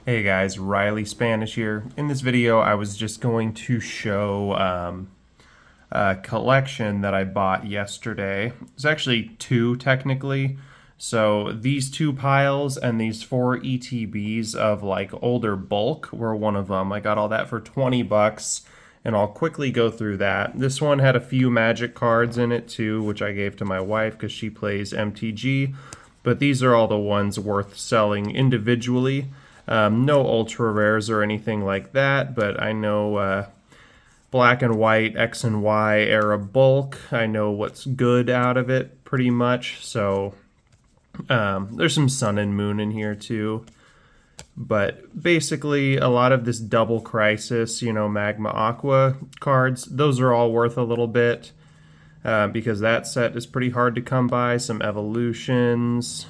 Hey guys, Riley Spanish here. In this video, I was just going to show a collection that I bought yesterday. It's actually two technically. So these two piles and these four ETBs of like older bulk were one of them. I got all that for 20 bucks and I'll quickly go through that. This one had a few magic cards in it too, which I gave to my wife because she plays MTG. But these are all the ones worth selling individually. No ultra rares or anything like that, but I know black and white, X and Y era bulk. I know what's good out of it pretty much. So there's some sun and moon in here too. But basically, a lot of this double crisis, magma aqua cards, those are all worth a little bit because that set is pretty hard to come by. Some evolutions,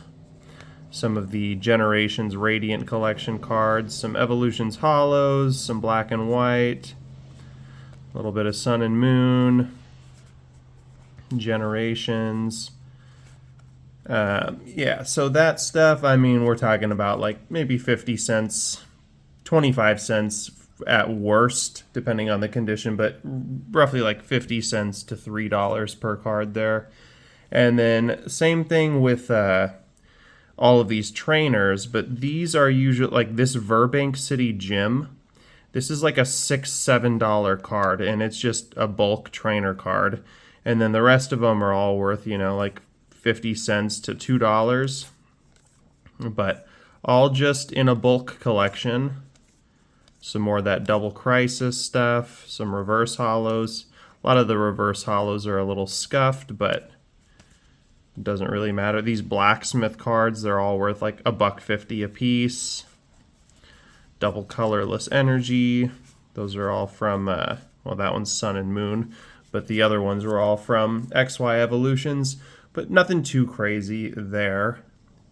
some of the Generations Radiant collection cards, some Evolutions Hollows, some black and white, a little bit of Sun and Moon, Generations. Yeah, so that stuff, I mean, we're talking about like maybe 50 cents, 25 cents at worst, depending on the condition, but roughly like 50 cents to $3 per card there. And then same thing with all of these trainers, but these are usually like this Burbank City Gym. This is like a $6-7 card, and it's just a bulk trainer card. And then the rest of them are all worth, like 50 cents to $2. But all just in a bulk collection. Some more of that double crisis stuff, some reverse hollows. A lot of the reverse hollows are a little scuffed, but it doesn't really matter. These blacksmith cards, they're all worth like $1.50 a piece. Double colorless energy. Those are all from, well, that one's Sun and Moon, but the other ones were all from XY Evolutions, but nothing too crazy there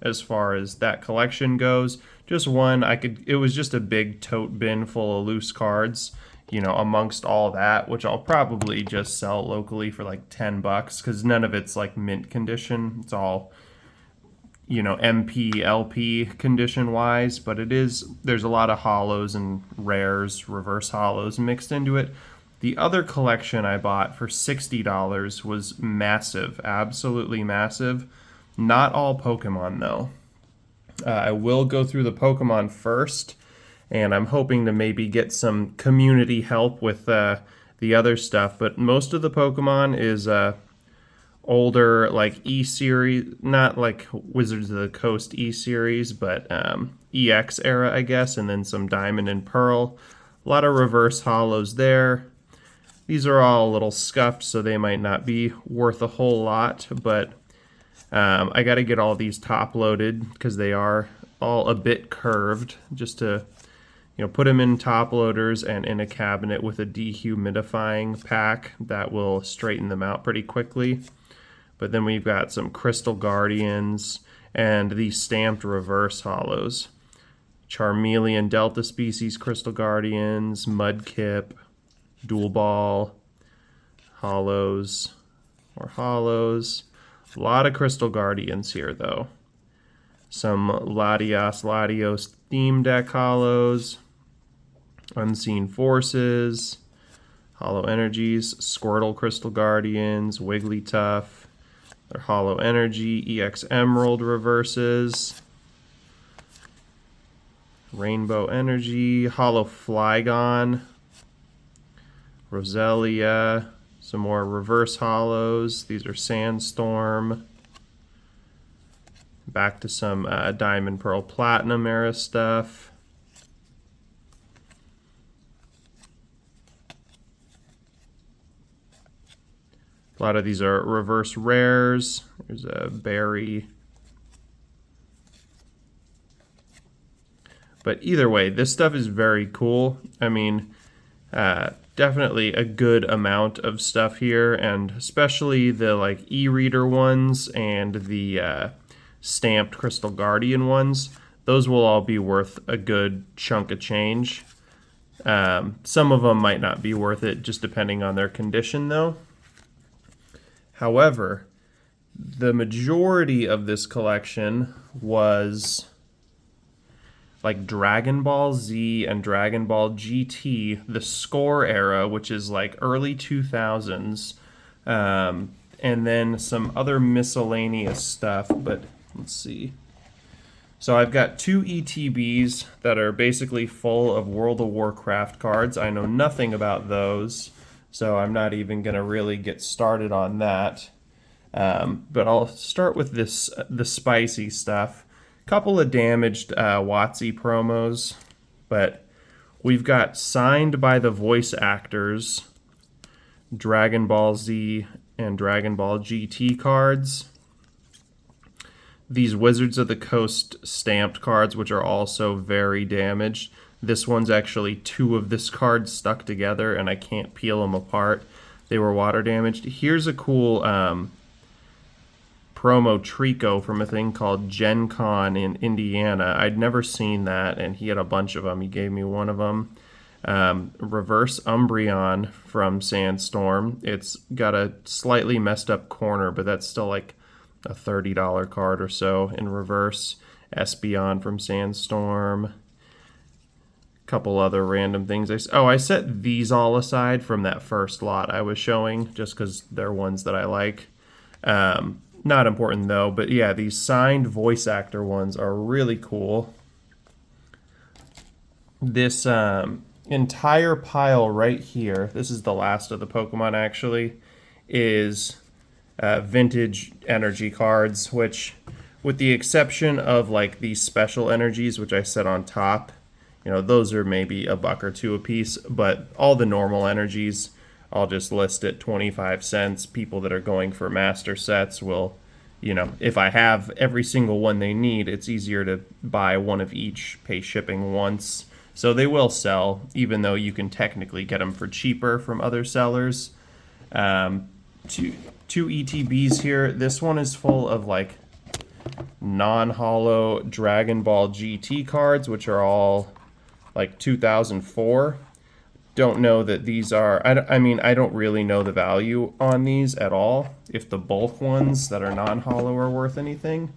as far as that collection goes. Just one, it was just a big tote bin full of loose cards, amongst all that, which I'll probably just sell locally for like 10 bucks because none of it's like mint condition. It's all, MP, LP condition wise, but there's a lot of hollows and rares, reverse hollows mixed into it. The other collection I bought for $60 was massive, absolutely massive. Not all Pokemon though. I will go through the Pokemon first, and I'm hoping to maybe get some community help with the other stuff. But most of the Pokemon is older, like E-Series, not like Wizards of the Coast E-Series, but EX era, I guess, and then some Diamond and Pearl. A lot of reverse hollows there. These are all a little scuffed, so they might not be worth a whole lot, but I got to get all these top loaded because they are all a bit curved, just to put them in top loaders and in a cabinet with a dehumidifying pack that will straighten them out pretty quickly. But then we've got some Crystal Guardians and these stamped reverse hollows. Charmeleon Delta Species Crystal Guardians, Mudkip, Dual Ball, hollows, more hollows. A lot of Crystal Guardians here though. Some Latios Theme Deck hollows, Unseen Forces, Hollow Energies, Squirtle Crystal Guardians, Wigglytuff, their Hollow Energy, EX Emerald reverses, Rainbow Energy, Hollow Flygon, Roselia, some more reverse hollows. These are Sandstorm. Back to some Diamond Pearl Platinum era stuff. A lot of these are reverse rares. There's a berry. But either way, this stuff is very cool. I mean, definitely a good amount of stuff here, and especially the like e-reader ones and the stamped Crystal Guardian ones. Those will all be worth a good chunk of change. Some of them might not be worth it, just depending on their condition though. However, the majority of this collection was like Dragon Ball Z and Dragon Ball GT, the Score era, which is like early 2000s, and then some other miscellaneous stuff. But let's see. So I've got 2 ETBs that are basically full of World of Warcraft cards. I know nothing about those, so I'm not even going to really get started on that. But I'll start with the spicy stuff. Couple of damaged WotC promos, but we've got signed by the voice actors Dragon Ball Z and Dragon Ball GT cards. These Wizards of the Coast stamped cards, which are also very damaged. This one's actually 2 of this card stuck together, and I can't peel them apart. They were water damaged. Here's a cool promo Trico from a thing called Gen Con in Indiana. I'd never seen that, and he had a bunch of them. He gave me one of them. Reverse Umbreon from Sandstorm. It's got a slightly messed up corner, but that's still like a $30 card or so in reverse. Espeon from Sandstorm. Couple other random things. I set these all aside from that first lot I was showing just because they're ones that I like. Not important though, but yeah, these signed voice actor ones are really cool. This entire pile right here, this is the last of the Pokemon actually, is vintage energy cards, which with the exception of like these special energies, which I set on top, you know, those are maybe $1 or $2 a piece, but all the normal energies, I'll just list at 25 cents. People that are going for master sets will, you know, if I have every single one they need, it's easier to buy one of each, pay shipping once. So they will sell, even though you can technically get them for cheaper from other sellers. Two ETBs here. This one is full of like non-hollow Dragon Ball GT cards, which are all like 2004. Don't know that these are, I mean, I don't really know the value on these at all, if the bulk ones that are non-hollow are worth anything.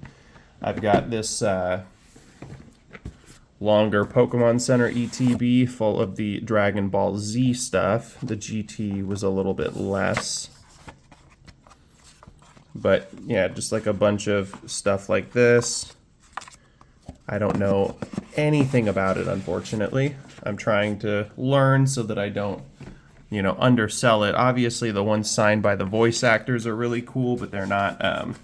I've got this longer Pokemon Center ETB full of the Dragon Ball Z stuff. The GT was a little bit less. But yeah, just like a bunch of stuff like this. I don't know anything about it, unfortunately. I'm trying to learn so that I don't, you know, undersell it. Obviously, the ones signed by the voice actors are really cool, but they're not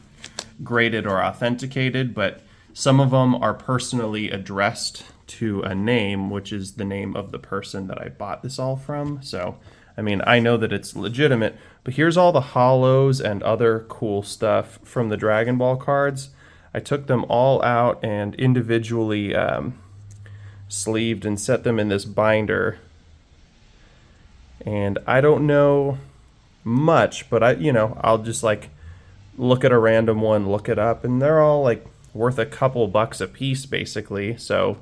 graded or authenticated. But some of them are personally addressed to a name, which is the name of the person that I bought this all from. So, I mean, I know that it's legitimate, but here's all the hollows and other cool stuff from the Dragon Ball cards. I took them all out and individually sleeved and set them in this binder. And I don't know much, but I'll just like look at a random one, look it up, and they're all like worth a couple bucks a piece basically. So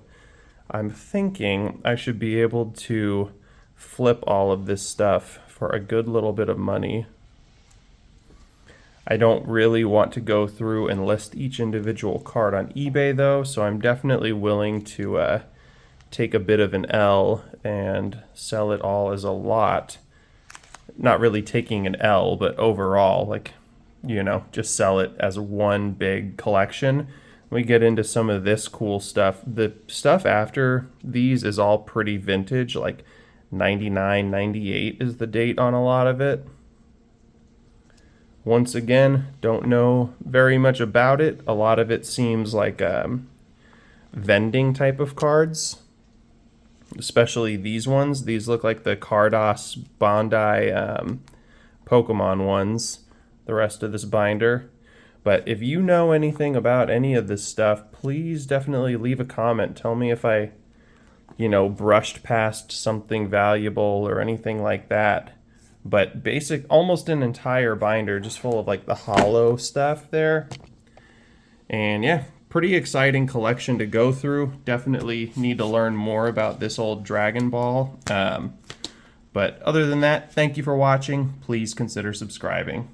I'm thinking I should be able to flip all of this stuff for a good little bit of money. I don't really want to go through and list each individual card on eBay though, so I'm definitely willing to take a bit of an L and sell it all as a lot. Not really taking an L, but overall, like, you know, just sell it as one big collection. We get into some of this cool stuff. The stuff after these is all pretty vintage, like 99, 98 is the date on a lot of it. Once again, don't know very much about it. A lot of it seems like vending type of cards, especially these ones. These look like the Cardos Bondi Pokemon ones, the rest of this binder. But if you know anything about any of this stuff, please definitely leave a comment. Tell me if I, brushed past something valuable or anything like that. But almost an entire binder just full of like the hollow stuff there. And yeah, pretty exciting collection to go through. Definitely need to learn more about this old Dragon Ball. But other than that, thank you for watching. Please consider subscribing.